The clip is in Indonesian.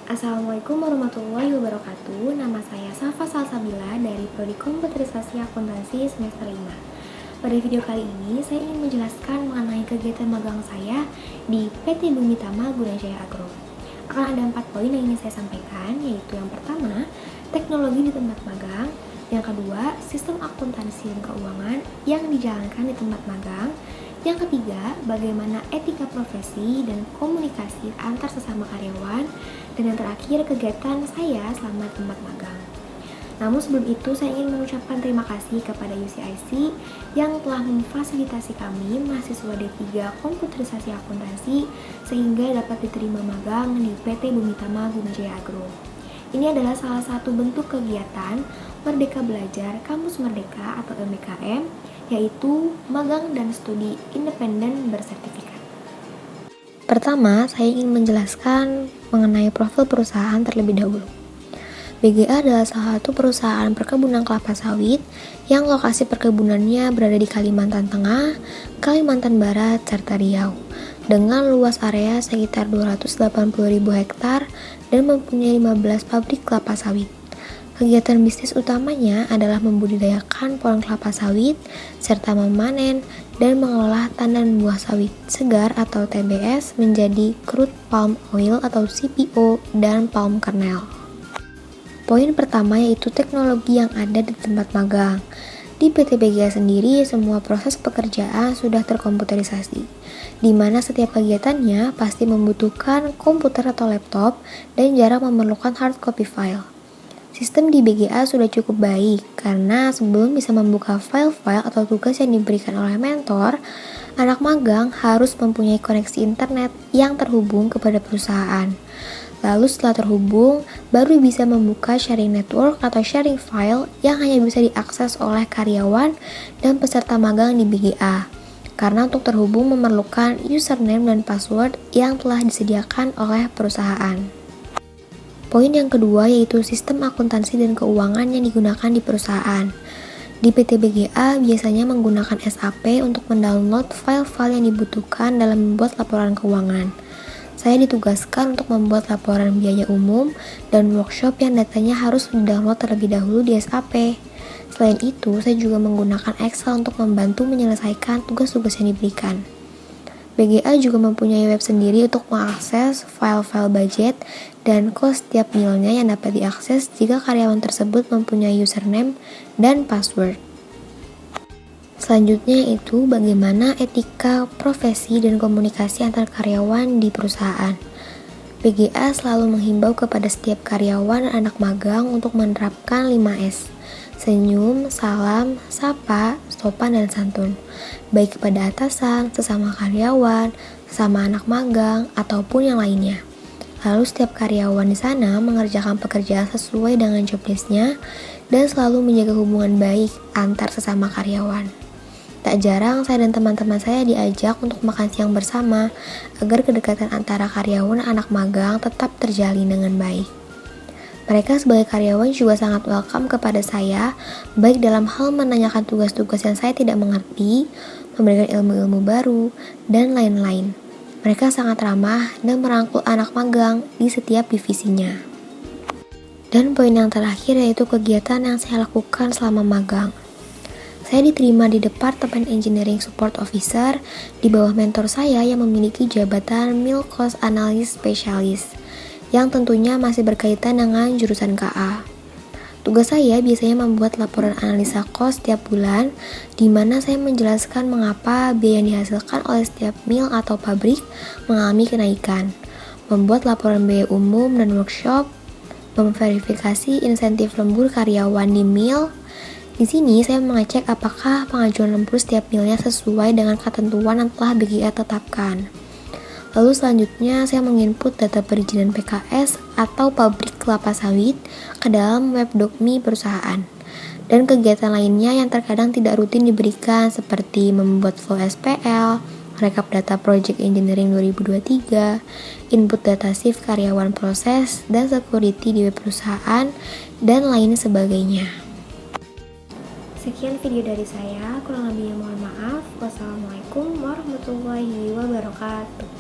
Assalamualaikum warahmatullahi wabarakatuh. Nama saya Safa Salsabila dari Prodi Komputerisasi Akuntansi semester 5. Pada video kali ini, saya ingin menjelaskan mengenai kegiatan magang saya di PT Bumi Tama Gunajaya Agro. Akan ada 4 poin yang ingin saya sampaikan, yaitu yang pertama, teknologi di tempat magang. Yang kedua, sistem akuntansi dan keuangan yang dijalankan di tempat magang. Yang ketiga, bagaimana etika profesi dan komunikasi antar sesama karyawan. Dan yang terakhir, kegiatan saya selama di tempat magang. Namun sebelum itu, saya ingin mengucapkan terima kasih kepada UCIC yang telah memfasilitasi kami, mahasiswa D3 Komputerisasi Akuntansi, sehingga dapat diterima magang di PT Bumi Tama Gunajaya Agro. Ini adalah salah satu bentuk kegiatan Merdeka Belajar Kampus Merdeka atau MBKM, yaitu magang dan studi independen bersertifikat. Pertama, saya ingin menjelaskan mengenai profil perusahaan terlebih dahulu. BGA adalah salah satu perusahaan perkebunan kelapa sawit yang lokasi perkebunannya berada di Kalimantan Tengah, Kalimantan Barat, serta Riau, dengan luas area sekitar 280.000 hektar dan mempunyai 15 pabrik kelapa sawit. Kegiatan bisnis utamanya adalah membudidayakan pohon kelapa sawit, serta memanen dan mengolah tandan buah sawit segar atau TBS menjadi crude palm oil atau CPO dan palm kernel. Poin pertama yaitu teknologi yang ada di tempat magang. Di PT BGA sendiri, semua proses pekerjaan sudah terkomputerisasi, di mana setiap kegiatannya pasti membutuhkan komputer atau laptop dan jarang memerlukan hard copy file. Sistem di BGA sudah cukup baik karena sebelum bisa membuka file-file atau tugas yang diberikan oleh mentor, anak magang harus mempunyai koneksi internet yang terhubung kepada perusahaan. Lalu setelah terhubung, baru bisa membuka sharing network atau sharing file yang hanya bisa diakses oleh karyawan dan peserta magang di BGA. Karena untuk terhubung memerlukan username dan password yang telah disediakan oleh perusahaan. Poin yang kedua yaitu sistem akuntansi dan keuangan yang digunakan di perusahaan. Di PT BGA biasanya menggunakan SAP untuk mendownload file-file yang dibutuhkan dalam membuat laporan keuangan. Saya ditugaskan untuk membuat laporan biaya umum dan workshop yang datanya harus didownload terlebih dahulu di SAP. Selain itu, saya juga menggunakan Excel untuk membantu menyelesaikan tugas-tugas yang diberikan. BGA juga mempunyai web sendiri untuk mengakses file-file budget dan cost setiap mealnya yang dapat diakses jika karyawan tersebut mempunyai username dan password. Selanjutnya itu bagaimana etika profesi dan komunikasi antar karyawan di perusahaan. BGA selalu menghimbau kepada setiap karyawan dan anak magang untuk menerapkan 5S. Senyum, salam, sapa, sopan dan santun, baik kepada atasan, sesama karyawan, sesama anak magang, ataupun yang lainnya. Lalu setiap karyawan di sana mengerjakan pekerjaan sesuai dengan job list-nya dan selalu menjaga hubungan baik antar sesama karyawan. Tak jarang saya dan teman-teman saya diajak untuk makan siang bersama agar kedekatan antara karyawan dan anak magang tetap terjalin dengan baik. Mereka sebagai karyawan juga sangat welcome kepada saya, baik dalam hal menanyakan tugas-tugas yang saya tidak mengerti, memberikan ilmu-ilmu baru, dan lain-lain. Mereka sangat ramah dan merangkul anak magang di setiap divisinya. Dan poin yang terakhir yaitu kegiatan yang saya lakukan selama magang. Saya diterima di Departemen Engineering Support Officer di bawah mentor saya yang memiliki jabatan Milk Cost Analyst Specialist, yang tentunya masih berkaitan dengan jurusan KA. Tugas saya biasanya membuat laporan analisa cost setiap bulan, di mana saya menjelaskan mengapa biaya yang dihasilkan oleh setiap mill atau pabrik mengalami kenaikan, membuat laporan biaya umum dan workshop, memverifikasi insentif lembur karyawan di mill. Di sini saya mengecek apakah pengajuan lembur setiap millnya sesuai dengan ketentuan yang telah BGA tetapkan. Lalu selanjutnya saya menginput data perizinan PKS atau pabrik kelapa sawit ke dalam web dokmi perusahaan. Dan kegiatan lainnya yang terkadang tidak rutin diberikan seperti membuat flow SPL, rekap data project engineering 2023, input data shift karyawan proses dan security di web perusahaan, dan lain sebagainya. Sekian video dari saya, kurang lebihnya mohon maaf. Wassalamualaikum warahmatullahi wabarakatuh.